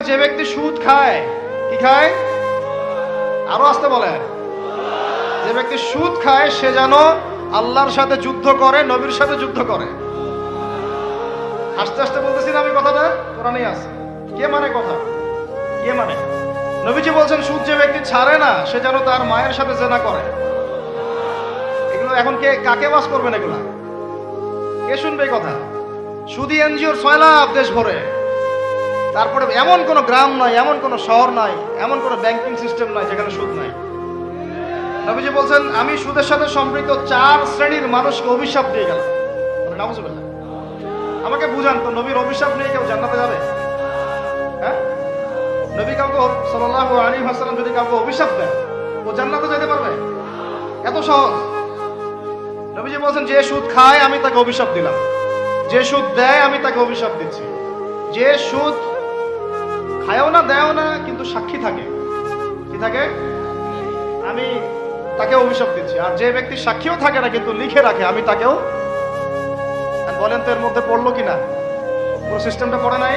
যে ব্যক্তি সুদ খায়, কি খায়? আরো আসতে বলে, যে ব্যক্তি সুদ খায় সে যেন আল্লাহর সাথে যুদ্ধ করে, নবীর সাথে যুদ্ধ করে। আস্তে আস্তে বলতেছি না আমি কথাটা, কোরআনেই আছে। কে মানে কথা? কে মানে? নবীজি বলছেন সুদ যে ব্যক্তি ছাড়ে না সে যেন তার মায়ের সাথে জেনা করে। এগুলো এখন কে কাকে বাস করবেন? এগুলা কে শুনবে এই কথা? সুদি এনজিওর 6 লাখ দেশ ভরে, তারপরে এমন কোন গ্রাম নাই, এমন কোন শহর নাই, এমন কোন ব্যাংকিং সিস্টেম নাই যেখানে সুদ নাই। নবীজি বলছেন আমি সুদের সাথে সম্পৃক্ত 4 শ্রেণীর মানুষকে অভিশাপ দিয়ে গেলাম। নাউজুবিল্লাহ। আমাকে বুঝান তো, নবীর অভিশাপ নিয়ে কেউ জান্নাতে যাবে? হ্যাঁ, নবী কাউকে সাল্লাল্লাহু আলাইহি ওয়াসাল্লাম যদি কাউকে অভিশাপ দেন ও জান্নাতে যেতে পারবে? এত সহজ। নবীজি বলছেন যে সুদ খায় আমি তাকে অভিশাপ দিলাম, যে সুদ দেয় আমি তাকে অভিশাপ দিচ্ছি। যে সুদ খায়ও না দেয়ও না কিন্তু সাক্ষী থাকে, কি থাকে, আমি তাকে অভিশাপ দিচ্ছি। আর যে ব্যক্তি সাক্ষীও থাকে না কিন্তু লিখে রাখে আমি তাকেও। বলেন তো এর মধ্যে পড়লো কিনা? পুরো সিস্টেমটা পড়ে নাই?